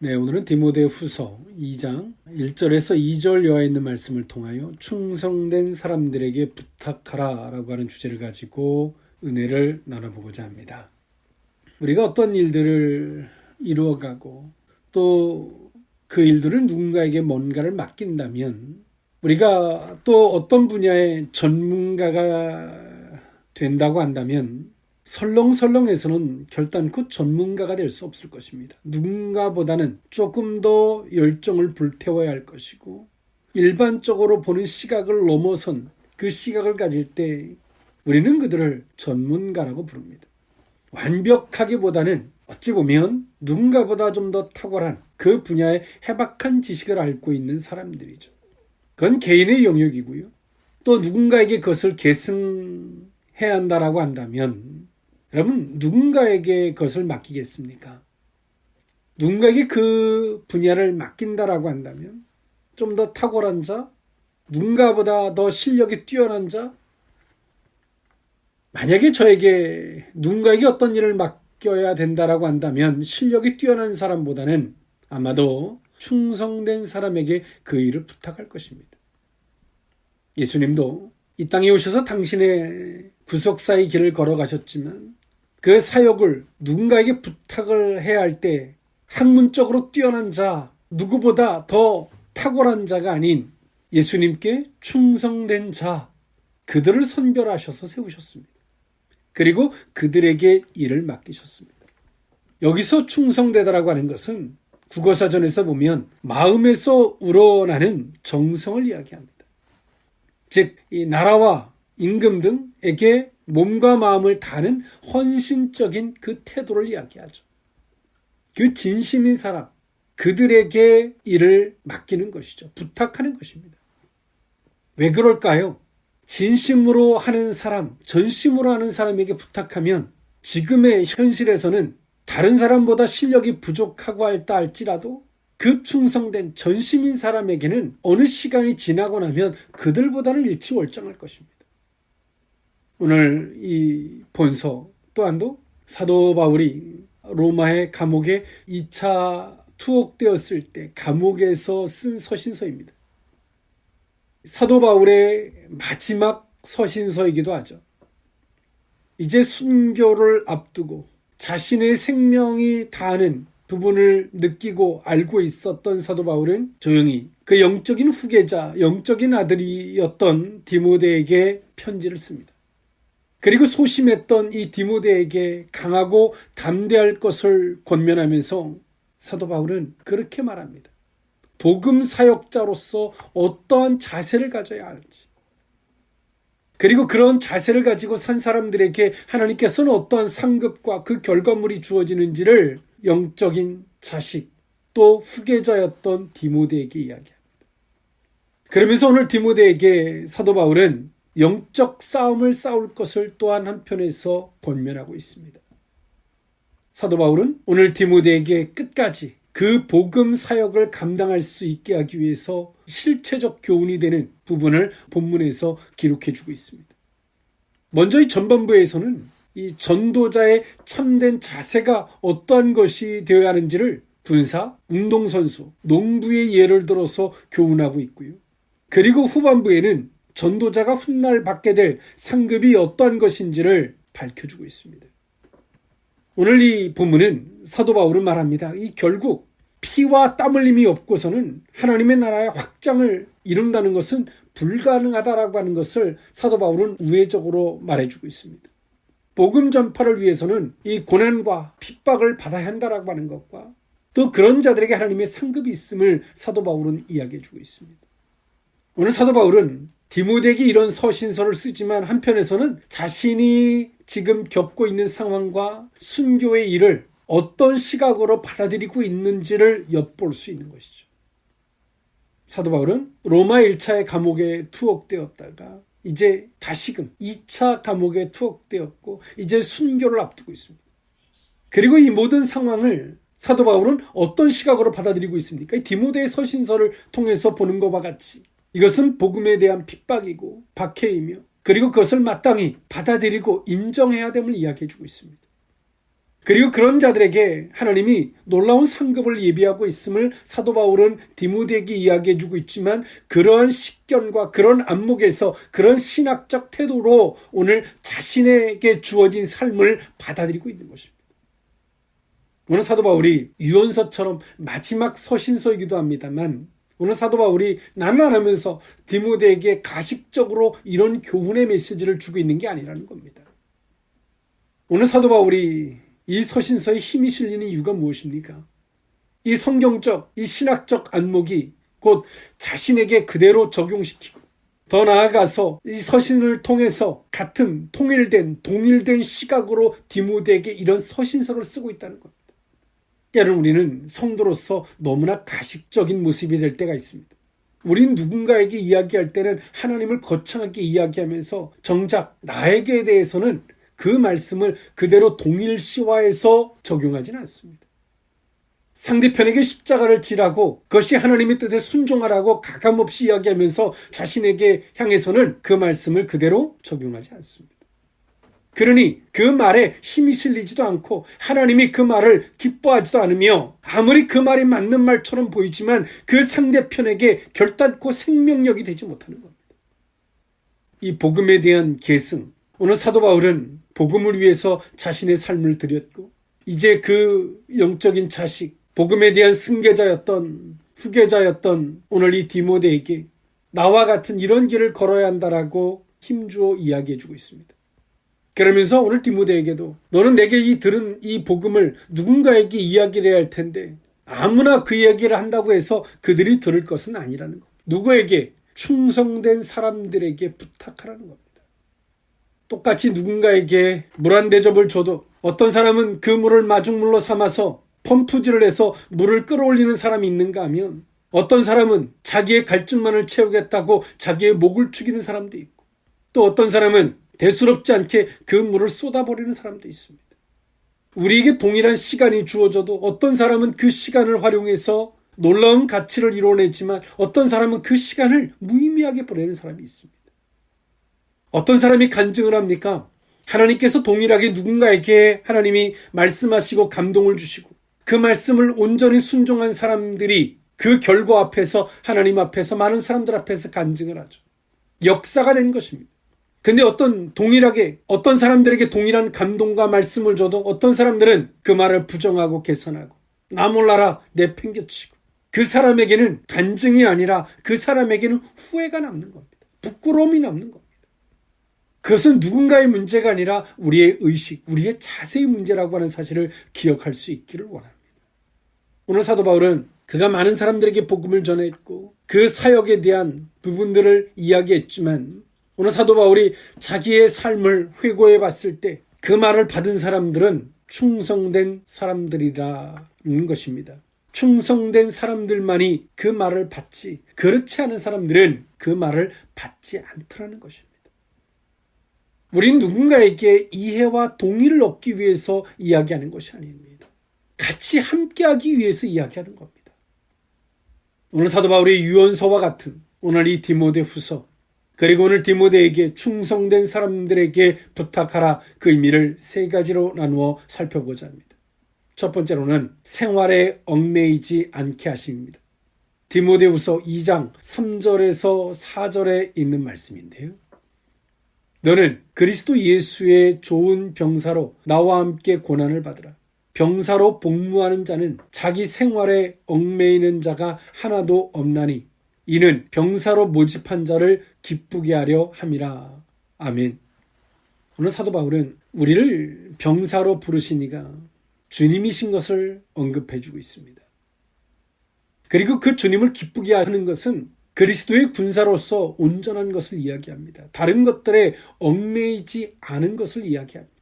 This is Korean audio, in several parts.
네, 오늘은 디모데후서 2장 1절에서 2절여에 있는 말씀을 통하여 충성된 사람들에게 부탁하라 라고 하는 주제를 가지고 은혜를 나눠보고자 합니다. 우리가 어떤 일들을 이루어가고 또 그 일들을 누군가에게 뭔가를 맡긴다면 우리가 또 어떤 분야의 전문가가 된다고 한다면 설렁설렁해서는 결단코 전문가가 될 수 없을 것입니다. 누군가보다는 조금 더 열정을 불태워야 할 것이고 일반적으로 보는 시각을 넘어선 그 시각을 가질 때 우리는 그들을 전문가라고 부릅니다. 완벽하기보다는 어찌 보면 누군가보다 좀 더 탁월한 그 분야의 해박한 지식을 앓고 있는 사람들이죠. 그건 개인의 영역이고요. 또 누군가에게 그것을 계승해야 한다라고 한다면 여러분 누군가에게 그것을 맡기겠습니까? 누군가에게 그 분야를 맡긴다라고 한다면 좀 더 탁월한 자, 누군가보다 더 실력이 뛰어난 자, 만약에 저에게 누군가에게 어떤 일을 맡겨야 된다라고 한다면 실력이 뛰어난 사람보다는 아마도 충성된 사람에게 그 일을 부탁할 것입니다. 예수님도 이 땅에 오셔서 당신의 구속사의 길을 걸어가셨지만 그 사역을 누군가에게 부탁을 해야 할 때 학문적으로 뛰어난 자, 누구보다 더 탁월한 자가 아닌 예수님께 충성된 자, 그들을 선별하셔서 세우셨습니다. 그리고 그들에게 일을 맡기셨습니다. 여기서 충성되다라고 하는 것은 국어사전에서 보면 마음에서 우러나는 정성을 이야기합니다. 즉, 이 나라와 임금 등에게 몸과 마음을 다하는 헌신적인 그 태도를 이야기하죠. 그 진심인 사람, 그들에게 일을 맡기는 것이죠. 부탁하는 것입니다. 왜 그럴까요? 진심으로 하는 사람, 전심으로 하는 사람에게 부탁하면 지금의 현실에서는 다른 사람보다 실력이 부족하고 할다 할지라도 그 충성된 전심인 사람에게는 어느 시간이 지나고 나면 그들보다는 일치월장할 것입니다. 오늘 이 본서 또한도 사도 바울이 로마의 감옥에 2차 투옥되었을 때 감옥에서 쓴 서신서입니다. 사도 바울의 마지막 서신서이기도 하죠. 이제 순교를 앞두고 자신의 생명이 다하는 부분을 느끼고 알고 있었던 사도 바울은 조용히 그 영적인 후계자, 영적인 아들이었던 디모데에게 편지를 씁니다. 그리고 소심했던 이 디모데에게 강하고 담대할 것을 권면하면서 사도 바울은 그렇게 말합니다. 복음 사역자로서 어떠한 자세를 가져야 하는지, 그리고 그런 자세를 가지고 산 사람들에게 하나님께서는 어떠한 상급과 그 결과물이 주어지는지를 영적인 자식 또 후계자였던 디모데에게 이야기합니다. 그러면서 오늘 디모데에게 사도 바울은 영적 싸움을 싸울 것을 또한 한편에서 권면하고 있습니다. 사도 바울은 오늘 디모데에게 끝까지 그 복음 사역을 감당할 수 있게 하기 위해서 실체적 교훈이 되는 부분을 본문에서 기록해주고 있습니다. 먼저 이 전반부에서는 이 전도자의 참된 자세가 어떠한 것이 되어야 하는지를 군사, 운동선수, 농부의 예를 들어서 교훈하고 있고요. 그리고 후반부에는 전도자가 훗날 받게 될 상급이 어떠한 것인지를 밝혀주고 있습니다. 오늘 이 본문은 사도 바울은 말합니다. 이 결국 피와 땀 흘림이 없고서는 하나님의 나라의 확장을 이룬다는 것은 불가능하다라고 하는 것을 사도 바울은 우회적으로 말해주고 있습니다. 복음 전파를 위해서는 이 고난과 핍박을 받아야 한다라고 하는 것과 또 그런 자들에게 하나님의 상급이 있음을 사도 바울은 이야기해주고 있습니다. 오늘 사도 바울은 디모데에게 이런 서신서를 쓰지만 한편에서는 자신이 지금 겪고 있는 상황과 순교의 일을 어떤 시각으로 받아들이고 있는지를 엿볼 수 있는 것이죠. 사도 바울은 로마 1차의 감옥에 투옥되었다가 이제 다시금 2차 감옥에 투옥되었고 이제 순교를 앞두고 있습니다. 그리고 이 모든 상황을 사도 바울은 어떤 시각으로 받아들이고 있습니까? 디모데의 서신서를 통해서 보는 것과 같이 이것은 복음에 대한 핍박이고 박해이며 그리고 그것을 마땅히 받아들이고 인정해야 됨을 이야기해주고 있습니다. 그리고 그런 자들에게 하나님이 놀라운 상급을 예비하고 있음을 사도 바울은 디모데에게 이야기해주고 있지만, 그러한 식견과 그런 안목에서 그런 신학적 태도로 오늘 자신에게 주어진 삶을 받아들이고 있는 것입니다. 오늘 사도 바울이 유언서처럼 마지막 서신서이기도 합니다만, 오늘 사도 바울이 나는 안 하면서 디모데에게 가식적으로 이런 교훈의 메시지를 주고 있는 게 아니라는 겁니다. 오늘 사도 바울이 이 서신서에 힘이 실리는 이유가 무엇입니까? 이 성경적, 이 신학적 안목이 곧 자신에게 그대로 적용시키고, 더 나아가서 이 서신을 통해서 같은 동일된 시각으로 디모데에게 이런 서신서를 쓰고 있다는 겁니다. 때로는 우리는 성도로서 너무나 가식적인 모습이 될 때가 있습니다. 우린 누군가에게 이야기할 때는 하나님을 거창하게 이야기하면서 정작 나에게 대해서는 그 말씀을 그대로 동일시화해서 적용하지는 않습니다. 상대편에게 십자가를 지라고 그것이 하나님의 뜻에 순종하라고 가감없이 이야기하면서 자신에게 향해서는 그 말씀을 그대로 적용하지 않습니다. 그러니 그 말에 힘이 실리지도 않고 하나님이 그 말을 기뻐하지도 않으며, 아무리 그 말이 맞는 말처럼 보이지만 그 상대편에게 결단코 생명력이 되지 못하는 겁니다. 이 복음에 대한 계승, 오늘 사도 바울은 복음을 위해서 자신의 삶을 드렸고, 이제 그 영적인 자식, 복음에 대한 승계자였던 후계자였던 오늘 이 디모데에게 나와 같은 이런 길을 걸어야 한다라고 힘주어 이야기해주고 있습니다. 그러면서 오늘 디모데에게도 너는 내게 들은 이 복음을 누군가에게 이야기를 해야 할 텐데, 아무나 그 이야기를 한다고 해서 그들이 들을 것은 아니라는 것. 누구에게? 충성된 사람들에게 부탁하라는 겁니다. 똑같이 누군가에게 물 한 대접을 줘도 어떤 사람은 그 물을 마중물로 삼아서 펌프질을 해서 물을 끌어올리는 사람이 있는가 하면, 어떤 사람은 자기의 갈증만을 채우겠다고 자기의 목을 축이는 사람도 있고, 또 어떤 사람은 대수롭지 않게 그 물을 쏟아버리는 사람도 있습니다. 우리에게 동일한 시간이 주어져도 어떤 사람은 그 시간을 활용해서 놀라운 가치를 이뤄내지만, 어떤 사람은 그 시간을 무의미하게 보내는 사람이 있습니다. 어떤 사람이 간증을 합니까? 하나님께서 동일하게 누군가에게 하나님이 말씀하시고 감동을 주시고 그 말씀을 온전히 순종한 사람들이 그 결과 앞에서, 하나님 앞에서, 많은 사람들 앞에서 간증을 하죠. 역사가 된 것입니다. 근데 어떤 사람들에게 동일한 감동과 말씀을 줘도 어떤 사람들은 그 말을 부정하고 개선하고 나 몰라라 내팽개치고, 그 사람에게는 간증이 아니라 그 사람에게는 후회가 남는 겁니다. 부끄러움이 남는 겁니다. 그것은 누군가의 문제가 아니라 우리의 의식, 우리의 자세의 문제라고 하는 사실을 기억할 수 있기를 원합니다. 오늘 사도 바울은 그가 많은 사람들에게 복음을 전했고 그 사역에 대한 부분들을 이야기했지만, 오늘 사도 바울이 자기의 삶을 회고해 봤을 때 그 말을 받은 사람들은 충성된 사람들이라는 것입니다. 충성된 사람들만이 그 말을 받지, 그렇지 않은 사람들은 그 말을 받지 않더라는 것입니다. 우린 누군가에게 이해와 동의를 얻기 위해서 이야기하는 것이 아닙니다. 같이 함께하기 위해서 이야기하는 겁니다. 오늘 사도 바울의 유언서와 같은 오늘 이 디모데후서, 그리고 오늘 디모데에게 충성된 사람들에게 부탁하라, 그 의미를 세 가지로 나누어 살펴보자 합니다. 첫 번째로는 생활에 얽매이지 않게 하심입니다. 디모데후서 2장 3절에서 4절에 있는 말씀인데요. 너는 그리스도 예수의 좋은 병사로 나와 함께 고난을 받으라. 병사로 복무하는 자는 자기 생활에 얽매이는 자가 하나도 없나니 이는 병사로 모집한 자를 기쁘게 하려 함이라. 아멘. 오늘 사도 바울은 우리를 병사로 부르신 이가 주님이신 것을 언급해주고 있습니다. 그리고 그 주님을 기쁘게 하는 것은 그리스도의 군사로서 온전한 것을 이야기합니다. 다른 것들에 얽매이지 않은 것을 이야기합니다.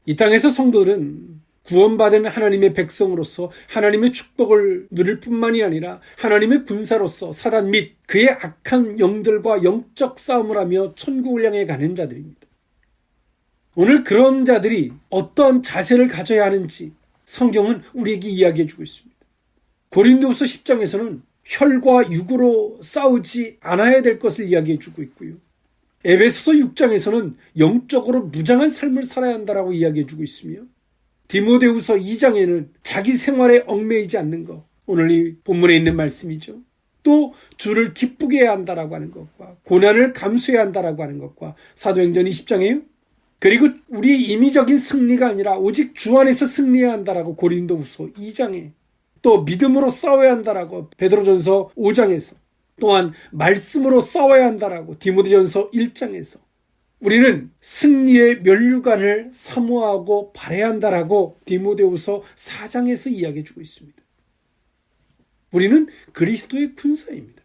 이 땅에서 성도들은 구원받은 하나님의 백성으로서 하나님의 축복을 누릴 뿐만이 아니라 하나님의 군사로서 사단 및 그의 악한 영들과 영적 싸움을 하며 천국을 향해 가는 자들입니다. 오늘 그런 자들이 어떠한 자세를 가져야 하는지 성경은 우리에게 이야기해 주고 있습니다. 고린도후서 10장에서는 혈과 육으로 싸우지 않아야 될 것을 이야기해 주고 있고요. 에베소서 6장에서는 영적으로 무장한 삶을 살아야 한다라고 이야기해주고 있으며 디모데후서 2장에는 자기 생활에 얽매이지 않는 것, 오늘 이 본문에 있는 말씀이죠. 또 주를 기쁘게 해야 한다라고 하는 것과 고난을 감수해야 한다라고 하는 것과 사도행전 20장에요. 그리고 우리의 임의적인 승리가 아니라 오직 주 안에서 승리해야 한다라고 고린도후서 2장에, 또 믿음으로 싸워야 한다라고 베드로전서 5장에서, 또한 말씀으로 싸워야 한다라고 디모데전서 1장에서 우리는 승리의 면류관을 사모하고 바라야 한다라고 디모데후서 4장에서 이야기해주고 있습니다. 우리는 그리스도의 군사입니다.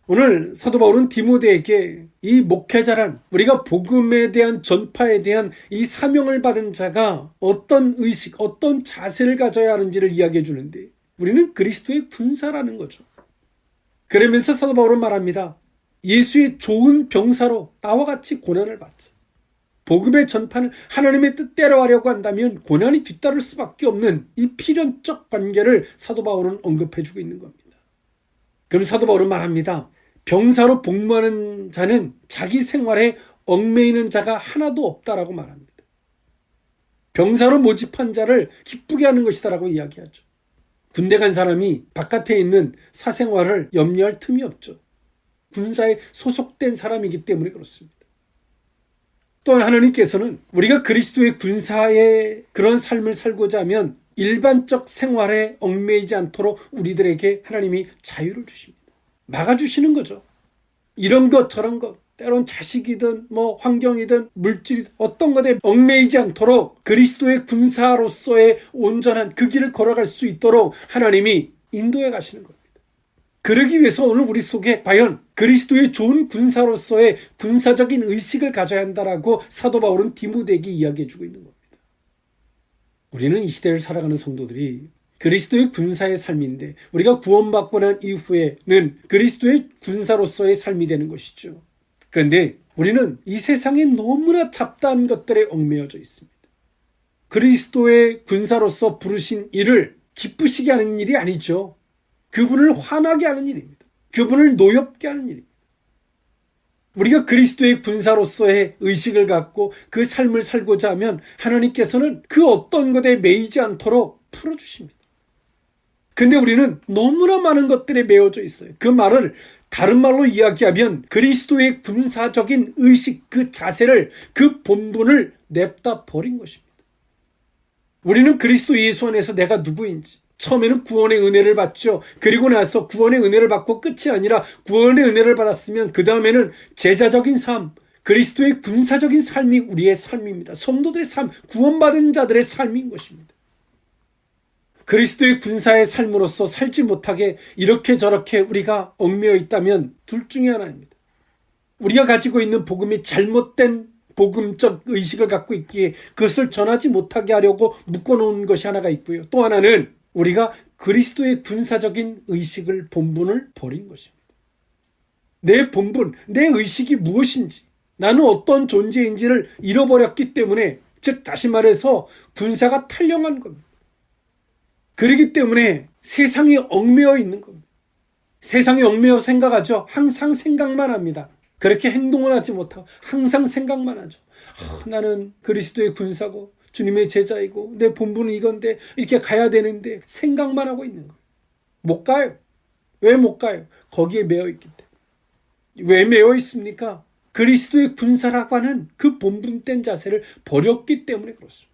오늘 사도 바울은 디모데에게 이 목회자란, 우리가 복음에 대한 전파에 대한 이 사명을 받은 자가 어떤 의식, 어떤 자세를 가져야 하는지를 이야기해 주는데, 우리는 그리스도의 군사라는 거죠. 그러면서 사도 바울은 말합니다. 예수의 좋은 병사로 나와 같이 고난을 받자. 복음의 전파는 하나님의 뜻대로 하려고 한다면 고난이 뒤따를 수밖에 없는 이 필연적 관계를 사도 바울은 언급해주고 있는 겁니다. 그럼 사도 바울은 말합니다. 병사로 복무하는 자는 자기 생활에 얽매이는 자가 하나도 없다라고 말합니다. 병사로 모집한 자를 기쁘게 하는 것이다라고 이야기하죠. 군대 간 사람이 바깥에 있는 사생활을 염려할 틈이 없죠. 군사에 소속된 사람이기 때문에 그렇습니다. 또한 하나님께서는 우리가 그리스도의 군사의 그런 삶을 살고자 하면 일반적 생활에 얽매이지 않도록 우리들에게 하나님이 자유를 주십니다. 막아주시는 거죠. 이런 것 저런 것, 때론 자식이든 환경이든 물질이든 어떤 것에 얽매이지 않도록 그리스도의 군사로서의 온전한 그 길을 걸어갈 수 있도록 하나님이 인도해 가시는 겁니다. 그러기 위해서 오늘 우리 속에 과연 그리스도의 좋은 군사로서의 군사적인 의식을 가져야 한다라고 사도 바울은 디모데에게 이야기해주고 있는 겁니다. 우리는 이 시대를 살아가는 성도들이 그리스도의 군사의 삶인데, 우리가 구원받고 난 이후에는 그리스도의 군사로서의 삶이 되는 것이죠. 그런데 우리는 이 세상에 너무나 잡다한 것들에 얽매여져 있습니다. 그리스도의 군사로서 부르신 일을 기쁘시게 하는 일이 아니죠. 그분을 화나게 하는 일입니다. 그분을 노엽게 하는 일입니다. 우리가 그리스도의 군사로서의 의식을 갖고 그 삶을 살고자 하면 하나님께서는 그 어떤 것에 매이지 않도록 풀어주십니다. 근데 우리는 너무나 많은 것들에 매여져 있어요. 그 말을 다른 말로 이야기하면 그리스도의 군사적인 의식, 그 자세를, 그 본분을 냅다 버린 것입니다. 우리는 그리스도 예수 안에서 내가 누구인지, 처음에는 구원의 은혜를 받죠. 그리고 나서 구원의 은혜를 받고 끝이 아니라 구원의 은혜를 받았으면 그 다음에는 제자적인 삶, 그리스도의 군사적인 삶이 우리의 삶입니다. 성도들의 삶, 구원받은 자들의 삶인 것입니다. 그리스도의 군사의 삶으로서 살지 못하게 이렇게 저렇게 우리가 얽매여 있다면 둘 중에 하나입니다. 우리가 가지고 있는 복음이 잘못된 복음적 의식을 갖고 있기에 그것을 전하지 못하게 하려고 묶어놓은 것이 하나가 있고요. 또 하나는 우리가 그리스도의 군사적인 의식을, 본분을 버린 것입니다. 내 본분, 내 의식이 무엇인지, 나는 어떤 존재인지를 잃어버렸기 때문에, 즉 다시 말해서 군사가 탈영한 겁니다. 그렇기 때문에 세상에 얽매여 있는 겁니다. 세상에 얽매여 생각하죠. 항상 생각만 합니다. 그렇게 행동을 하지 못하고 항상 생각만 하죠. 나는 그리스도의 군사고 주님의 제자이고 내 본분은 이건데 이렇게 가야 되는데 생각만 하고 있는 거예요. 못 가요. 왜 못 가요? 거기에 매여 있기 때문에. 왜 매여 있습니까? 그리스도의 군사라고 하는 그 본분된 자세를 버렸기 때문에 그렇습니다.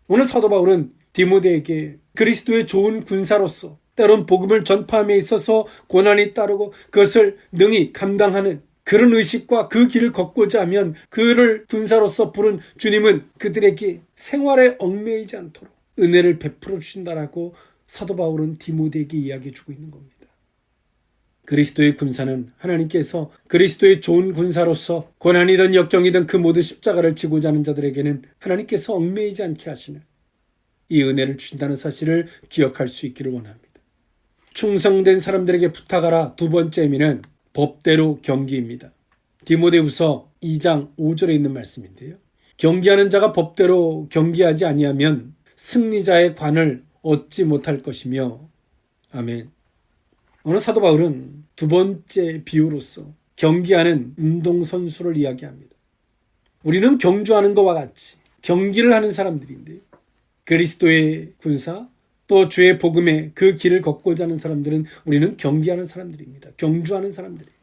오늘 사도 바울은 디모데에게 그리스도의 좋은 군사로서 때론 복음을 전파함에 있어서 고난이 따르고 그것을 능히 감당하는 그런 의식과 그 길을 걷고자 하면 그를 군사로서 부른 주님은 그들에게 생활에 얽매이지 않도록 은혜를 베풀어 주신다라고 사도 바울은 디모데에게 이야기해 주고 있는 겁니다. 그리스도의 군사는 하나님께서 그리스도의 좋은 군사로서 고난이든 역경이든 그 모든 십자가를 지고자 하는 자들에게는 하나님께서 얽매이지 않게 하시는 이 은혜를 주신다는 사실을 기억할 수 있기를 원합니다. 충성된 사람들에게 부탁하라. 두 번째 의미는 법대로 경기입니다. 디모데후서 2장 5절에 있는 말씀인데요. 경기하는 자가 법대로 경기하지 아니하면 승리자의 관을 얻지 못할 것이며. 아멘. 오늘 사도 바울은 두 번째 비유로서 경기하는 운동선수를 이야기합니다. 우리는 경주하는 것과 같이 경기를 하는 사람들인데 그리스도의 군사 또 주의 복음의 그 길을 걷고자 하는 사람들은 우리는 경기하는 사람들입니다. 경주하는 사람들이에요.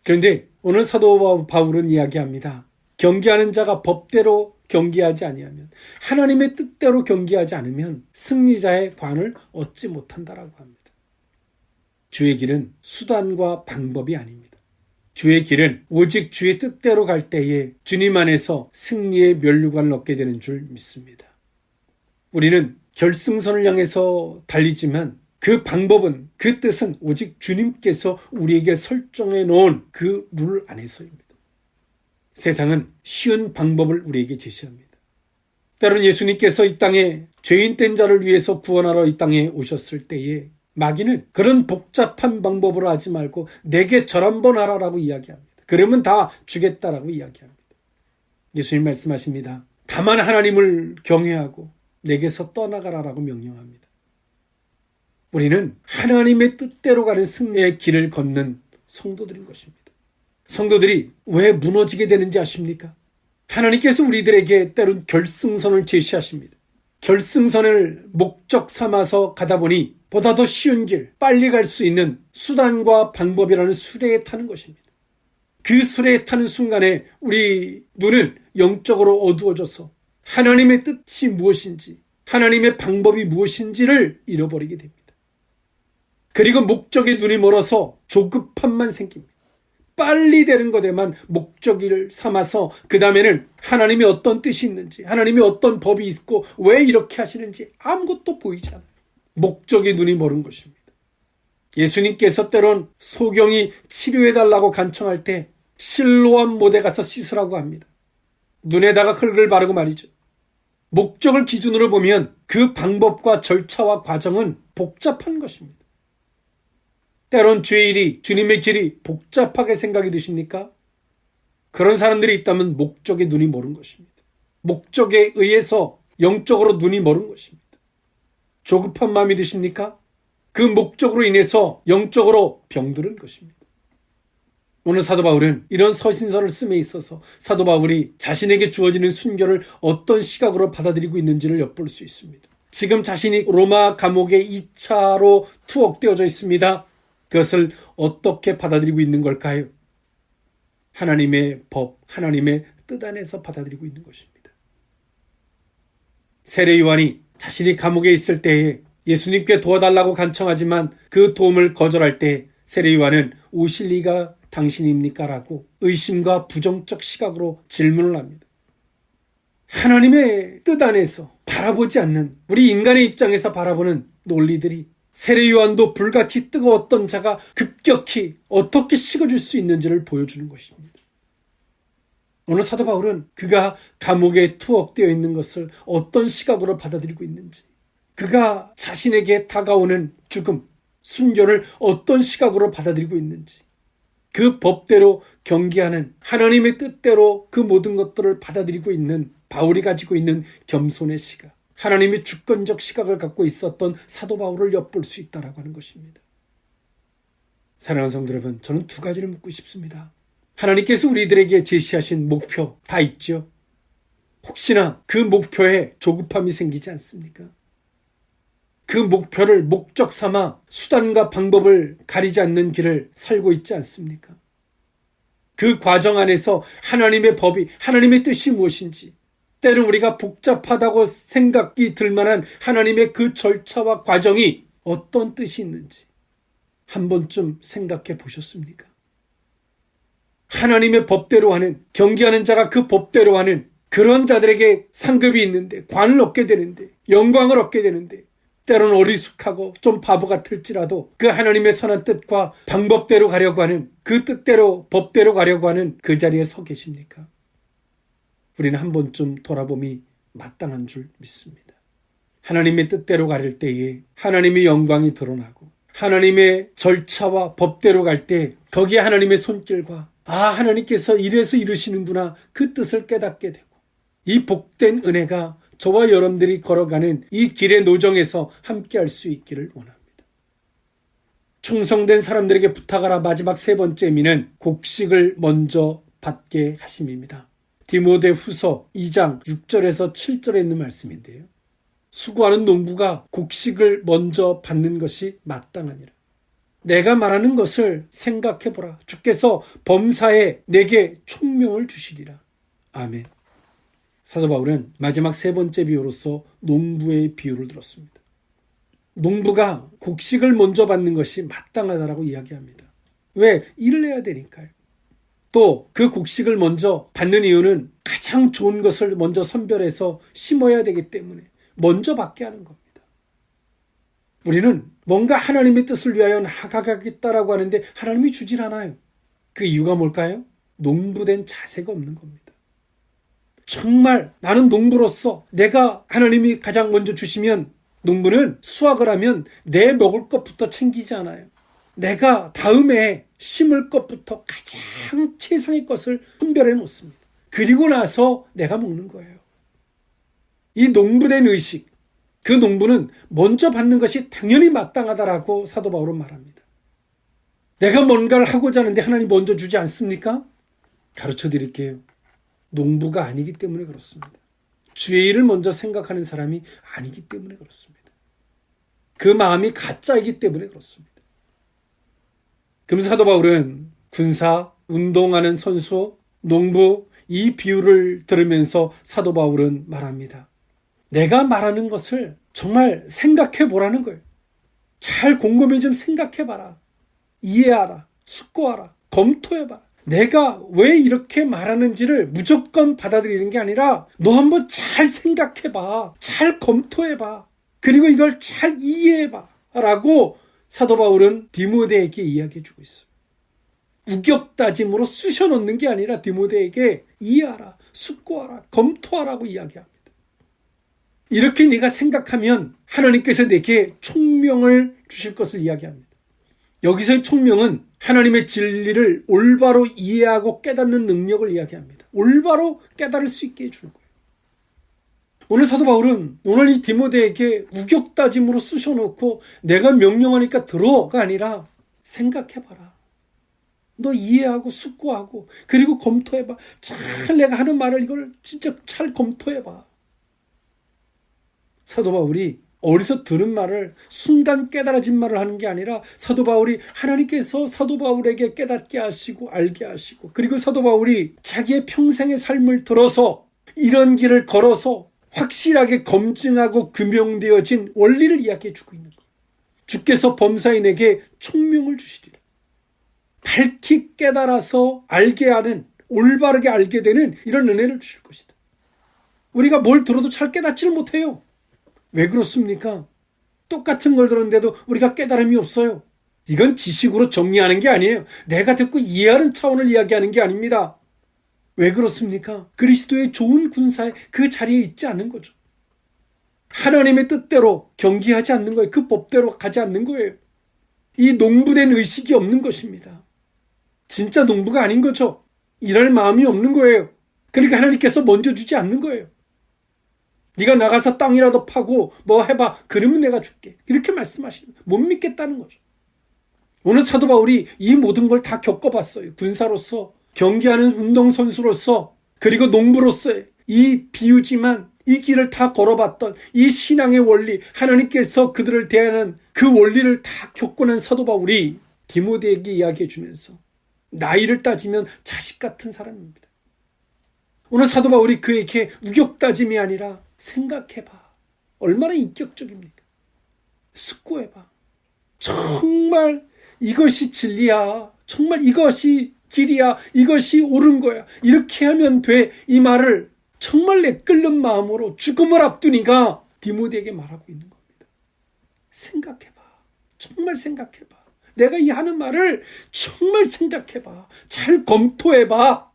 그런데 오늘 사도 바울은 이야기합니다. 경기하는 자가 법대로 경기하지 아니하면, 하나님의 뜻대로 경기하지 않으면 승리자의 관을 얻지 못한다라고 합니다. 주의 길은 수단과 방법이 아닙니다. 주의 길은 오직 주의 뜻대로 갈 때에 주님 안에서 승리의 면류관을 얻게 되는 줄 믿습니다. 우리는 결승선을 향해서 달리지만 그 방법은, 그 뜻은 오직 주님께서 우리에게 설정해 놓은 그 룰 안에서입니다. 세상은 쉬운 방법을 우리에게 제시합니다. 때로는 예수님께서 이 땅에 죄인 된 자를 위해서 구원하러 이 땅에 오셨을 때에 마귀는 그런 복잡한 방법으로 하지 말고 내게 절 한번 하라라고 이야기합니다. 그러면 다 주겠다라고 이야기합니다. 예수님 말씀하십니다. 다만 하나님을 경외하고 내게서 떠나가라라고 명령합니다. 우리는 하나님의 뜻대로 가는 승리의 길을 걷는 성도들인 것입니다. 성도들이 왜 무너지게 되는지 아십니까? 하나님께서 우리들에게 때론 결승선을 제시하십니다. 결승선을 목적 삼아서 가다 보니 보다 더 쉬운 길, 빨리 갈 수 있는 수단과 방법이라는 수레에 타는 것입니다. 그 수레에 타는 순간에 우리 눈은 영적으로 어두워져서 하나님의 뜻이 무엇인지, 하나님의 방법이 무엇인지를 잃어버리게 됩니다. 그리고 목적에 눈이 멀어서 조급함만 생깁니다. 빨리 되는 것에만 목적을 삼아서 그 다음에는 하나님이 어떤 뜻이 있는지, 하나님이 어떤 법이 있고 왜 이렇게 하시는지 아무것도 보이지 않아요. 목적에 눈이 멀은 것입니다. 예수님께서 때론 소경이 치료해달라고 간청할 때 실로암 못에 가서 씻으라고 합니다. 눈에다가 흙을 바르고 말이죠. 목적을 기준으로 보면 그 방법과 절차와 과정은 복잡한 것입니다. 때론 주의 일이, 주님의 길이 복잡하게 생각이 드십니까? 그런 사람들이 있다면 목적에 눈이 멀은 것입니다. 목적에 의해서 영적으로 눈이 멀은 것입니다. 조급한 마음이 드십니까? 그 목적으로 인해서 영적으로 병들은 것입니다. 오늘 사도 바울은 이런 서신서를 씀에 있어서 사도 바울이 자신에게 주어지는 순교를 어떤 시각으로 받아들이고 있는지를 엿볼 수 있습니다. 지금 자신이 로마 감옥에 2차로 투옥되어져 있습니다. 그것을 어떻게 받아들이고 있는 걸까요? 하나님의 법, 하나님의 뜻 안에서 받아들이고 있는 것입니다. 세례 요한이 자신이 감옥에 있을 때에 예수님께 도와달라고 간청하지만 그 도움을 거절할 때 세례 요한은 오실 리가 당신입니까? 라고 의심과 부정적 시각으로 질문을 합니다. 하나님의 뜻 안에서 바라보지 않는, 우리 인간의 입장에서 바라보는 논리들이 세례 요한도 불같이 뜨거웠던 자가 급격히 어떻게 식어질 수 있는지를 보여주는 것입니다. 오늘 사도 바울은 그가 감옥에 투옥되어 있는 것을 어떤 시각으로 받아들이고 있는지, 그가 자신에게 다가오는 죽음, 순교를 어떤 시각으로 받아들이고 있는지, 그 법대로 경기하는 하나님의 뜻대로 그 모든 것들을 받아들이고 있는 바울이 가지고 있는 겸손의 시각, 하나님의 주권적 시각을 갖고 있었던 사도 바울을 엿볼 수 있다라고 하는 것입니다. 사랑하는 성도 여러분, 저는 두 가지를 묻고 싶습니다. 하나님께서 우리들에게 제시하신 목표 다 있죠? 혹시나 그 목표에 조급함이 생기지 않습니까? 그 목표를 목적 삼아 수단과 방법을 가리지 않는 길을 살고 있지 않습니까? 그 과정 안에서 하나님의 법이, 하나님의 뜻이 무엇인지, 때는 우리가 복잡하다고 생각이 들 만한 하나님의 그 절차와 과정이 어떤 뜻이 있는지 한 번쯤 생각해 보셨습니까? 하나님의 법대로 하는, 경기하는 자가 그 법대로 하는 그런 자들에게 상급이 있는데, 관을 얻게 되는데, 영광을 얻게 되는데, 때로는 어리숙하고 좀 바보 같을지라도 그 하나님의 선한 뜻과 방법대로 가려고 하는, 그 뜻대로 법대로 가려고 하는 그 자리에 서 계십니까? 우리는 한 번쯤 돌아봄이 마땅한 줄 믿습니다. 하나님의 뜻대로 가릴 때에 하나님의 영광이 드러나고 하나님의 절차와 법대로 갈 때 거기에 하나님의 손길과 하나님께서 이래서 이루시는구나, 그 뜻을 깨닫게 되고 이 복된 은혜가 저와 여러분들이 걸어가는 이 길의 노정에서 함께 할 수 있기를 원합니다. 충성된 사람들에게 부탁하라. 마지막 세 번째 의미는 곡식을 먼저 받게 하심입니다. 디모데후서 2장 6절에서 7절에 있는 말씀인데요. 수고하는 농부가 곡식을 먼저 받는 것이 마땅하니라. 내가 말하는 것을 생각해보라. 주께서 범사에 내게 총명을 주시리라. 아멘. 사도 바울은 마지막 세 번째 비유로서 농부의 비유를 들었습니다. 농부가 곡식을 먼저 받는 것이 마땅하다라고 이야기합니다. 왜? 일을 해야 되니까요. 또 그 곡식을 먼저 받는 이유는 가장 좋은 것을 먼저 선별해서 심어야 되기 때문에 먼저 받게 하는 겁니다. 우리는 뭔가 하나님의 뜻을 위하여 나아가겠다라고 하는데 하나님이 주질 않아요. 그 이유가 뭘까요? 농부된 자세가 없는 겁니다. 정말 나는 농부로서 내가 하나님이 가장 먼저 주시면 농부는 수확을 하면 내 먹을 것부터 챙기지 않아요. 내가 다음에 심을 것부터 가장 최상의 것을 선별해 놓습니다. 그리고 나서 내가 먹는 거예요. 이 농부된 의식, 그 농부는 먼저 받는 것이 당연히 마땅하다라고 사도 바울은 말합니다. 내가 뭔가를 하고자 하는데 하나님 먼저 주지 않습니까? 가르쳐 드릴게요. 농부가 아니기 때문에 그렇습니다. 주의 일을 먼저 생각하는 사람이 아니기 때문에 그렇습니다. 그 마음이 가짜이기 때문에 그렇습니다. 그러면서 사도 바울은 군사, 운동하는 선수, 농부 이 비유를 들으면서 사도 바울은 말합니다. 내가 말하는 것을 정말 생각해 보라는 거예요. 잘 곰곰이 좀 생각해 봐라. 이해하라. 숙고하라. 검토해 봐라. 내가 왜 이렇게 말하는지를 무조건 받아들이는 게 아니라 너 한번 잘 생각해 봐. 잘 검토해 봐. 그리고 이걸 잘 이해해 봐. 라고 사도 바울은 디모데에게 이야기해 주고 있어요. 우격다짐으로 쑤셔넣는 게 아니라 디모데에게 이해하라. 숙고하라. 검토하라고 이야기합니다. 이렇게 네가 생각하면 하나님께서 내게 총명을 주실 것을 이야기합니다. 여기서의 총명은 하나님의 진리를 올바로 이해하고 깨닫는 능력을 이야기합니다. 올바로 깨달을 수 있게 해주는 거예요. 오늘 사도 바울은 오늘 이 디모데에게 우격다짐으로 쑤셔놓고 내가 명령하니까 들어가 아니라 생각해봐라. 너 이해하고 숙고하고 그리고 검토해봐. 잘 내가 하는 말을 이걸 진짜 잘 검토해봐. 사도 바울이 어디서 들은 말을 순간 깨달아진 말을 하는 게 아니라 사도 바울이 하나님께서 사도 바울에게 깨닫게 하시고 알게 하시고 그리고 사도 바울이 자기의 평생의 삶을 들어서 이런 길을 걸어서 확실하게 검증하고 규명되어진 원리를 이야기해 주고 있는 거예요. 주께서 범사에 내게 총명을 주시리라. 밝히 깨달아서 알게 하는 올바르게 알게 되는 이런 은혜를 주실 것이다. 우리가 뭘 들어도 잘 깨닫지를 못해요. 왜 그렇습니까? 똑같은 걸 들었는데도 우리가 깨달음이 없어요. 이건 지식으로 정리하는 게 아니에요. 내가 듣고 이해하는 차원을 이야기하는 게 아닙니다. 왜 그렇습니까? 그리스도의 좋은 군사에 그 자리에 있지 않는 거죠. 하나님의 뜻대로 경기하지 않는 거예요. 그 법대로 가지 않는 거예요. 이 농부된 의식이 없는 것입니다. 진짜 농부가 아닌 거죠. 일할 마음이 없는 거예요. 그러니까 하나님께서 먼저 주지 않는 거예요. 네가 나가서 땅이라도 파고 뭐 해봐. 그러면 내가 줄게. 이렇게 말씀하시는 거예요. 못 믿겠다는 거죠. 오늘 사도 바울이 이 모든 걸 다 겪어봤어요. 군사로서, 경기하는 운동선수로서, 그리고 농부로서의 이 비유지만 이 길을 다 걸어봤던 이 신앙의 원리, 하나님께서 그들을 대하는 그 원리를 다 겪고 난 사도 바울이 디모데에게 이야기해 주면서 나이를 따지면 자식 같은 사람입니다. 오늘 사도 바울이 그에게 우격다짐이 아니라 생각해봐. 얼마나 인격적입니까? 숙고해봐. 정말 이것이 진리야. 정말 이것이 길이야. 이것이 옳은 거야. 이렇게 하면 돼. 이 말을 정말 내 끓는 마음으로 죽음을 앞두니까 디모데에게 말하고 있는 겁니다. 생각해봐. 정말 생각해봐. 내가 이 하는 말을 정말 생각해봐. 잘 검토해봐.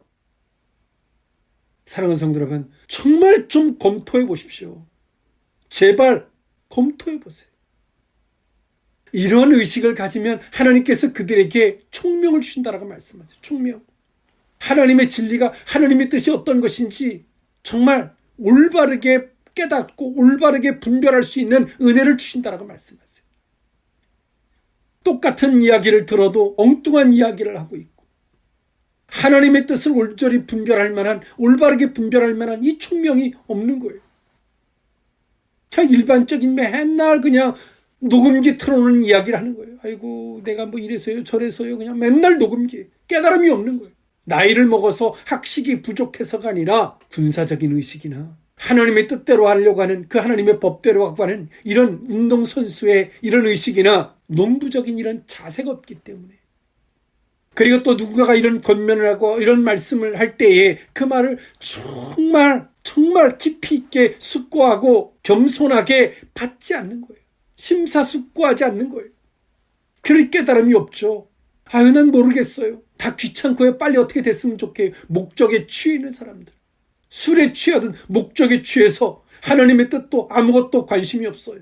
사랑하는 성도 여러분, 정말 좀 검토해 보십시오. 제발 검토해 보세요. 이러한 의식을 가지면 하나님께서 그들에게 총명을 주신다라고 말씀하세요. 총명. 하나님의 진리가 하나님의 뜻이 어떤 것인지 정말 올바르게 깨닫고 올바르게 분별할 수 있는 은혜를 주신다라고 말씀하세요. 똑같은 이야기를 들어도 엉뚱한 이야기를 하고 있고, 하나님의 뜻을 올바르게 분별할 만한 이 총명이 없는 거예요. 자, 일반적인 맨날 그냥 녹음기 틀어놓는 이야기를 하는 거예요. 아이고, 내가 뭐 이래서요 저래서요, 그냥 맨날 녹음기. 깨달음이 없는 거예요. 나이를 먹어서 학식이 부족해서가 아니라 군사적인 의식이나 하나님의 뜻대로 하려고 하는, 그 하나님의 법대로 하고 하는 이런 운동선수의 이런 의식이나 농부적인 이런 자세가 없기 때문에, 그리고 또 누군가가 이런 권면을 하고 이런 말씀을 할 때에 그 말을 정말 깊이 있게 숙고하고 겸손하게 받지 않는 거예요. 심사숙고하지 않는 거예요. 그럴 깨달음이 없죠. 아유, 난 모르겠어요. 다 귀찮고요. 빨리 어떻게 됐으면 좋게요. 목적에 취해 있는 사람들. 술에 취하든 목적에 취해서 하나님의 뜻도 아무것도 관심이 없어요.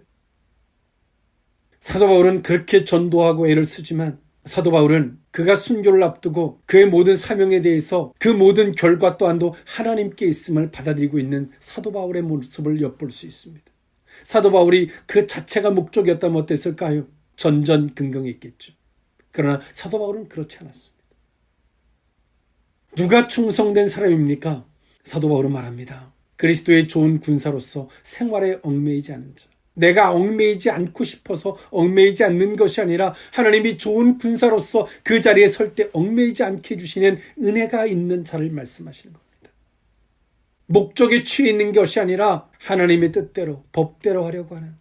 사도 바울은 그렇게 전도하고 애를 쓰지만, 사도 바울은 그가 순교를 앞두고 그의 모든 사명에 대해서 그 모든 결과 또한도 하나님께 있음을 받아들이고 있는 사도 바울의 모습을 엿볼 수 있습니다. 사도 바울이 그 자체가 목적이었다면 어땠을까요? 전전긍긍했겠죠. 그러나 사도 바울은 그렇지 않았습니다. 누가 충성된 사람입니까? 사도 바울은 말합니다. 그리스도의 좋은 군사로서 생활에 얽매이지 않은 자. 내가 얽매이지 않고 싶어서 얽매이지 않는 것이 아니라 하나님이 좋은 군사로서 그 자리에 설 때 얽매이지 않게 해주시는 은혜가 있는 자를 말씀하시는 겁니다. 목적에 취해 있는 것이 아니라 하나님의 뜻대로 법대로 하려고 하는,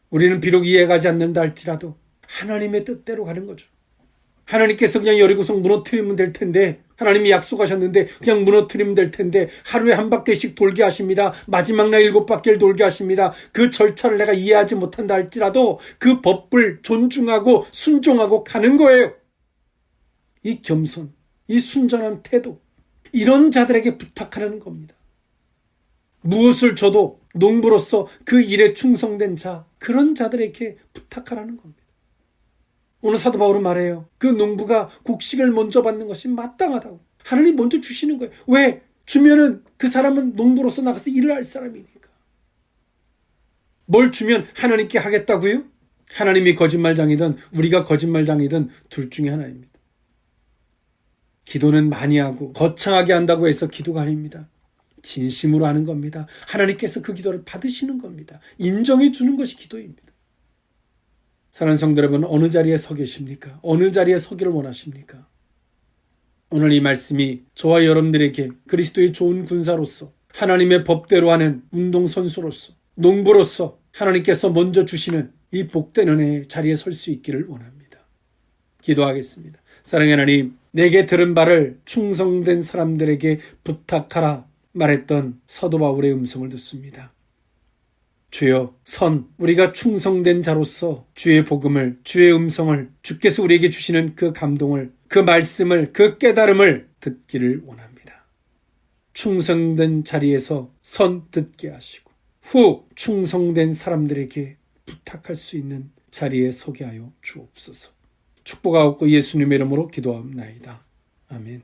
우리는 비록 이해가지 않는다 할지라도 하나님의 뜻대로 가는 거죠. 하나님께서 그냥 여리고성 무너뜨리면 될 텐데, 하나님이 약속하셨는데 그냥 무너뜨리면 될 텐데 하루에 한 바퀴씩 돌게 하십니다. 마지막 날 7바퀴를 돌게 하십니다. 그 절차를 내가 이해하지 못한다 할지라도 그 법을 존중하고 순종하고 가는 거예요. 이 겸손, 이 순전한 태도, 이런 자들에게 부탁하라는 겁니다. 무엇을 줘도 농부로서 그 일에 충성된 자, 그런 자들에게 부탁하라는 겁니다. 오늘 사도 바울은 말해요. 그 농부가 곡식을 먼저 받는 것이 마땅하다고. 하나님 먼저 주시는 거예요. 왜? 주면은 그 사람은 농부로서 나가서 일을 할 사람이니까. 뭘 주면 하나님께 하겠다고요? 하나님이 거짓말장이든 우리가 거짓말장이든 둘 중에 하나입니다. 기도는 많이 하고 거창하게 한다고 해서 기도가 아닙니다. 진심으로 하는 겁니다. 하나님께서 그 기도를 받으시는 겁니다. 인정해 주는 것이 기도입니다. 사랑하는 성도 여러분, 어느 자리에 서 계십니까? 어느 자리에 서기를 원하십니까? 오늘 이 말씀이 저와 여러분들에게 그리스도의 좋은 군사로서, 하나님의 법대로 하는 운동선수로서, 농부로서 하나님께서 먼저 주시는 이 복된 은혜의 자리에 설 수 있기를 원합니다. 기도하겠습니다. 사랑의 하나님, 내게 들은 바를 충성된 사람들에게 부탁하라 말했던 사도 바울의 음성을 듣습니다. 주여, 우리가 충성된 자로서 주의 복음을, 주의 음성을, 주께서 우리에게 주시는 그 감동을, 그 말씀을, 그 깨달음을 듣기를 원합니다. 충성된 자리에서 듣게 하시고, 후 충성된 사람들에게 부탁할 수 있는 자리에 서게 하여 주옵소서. 축복하옵고 예수님의 이름으로 기도합나이다. 아멘.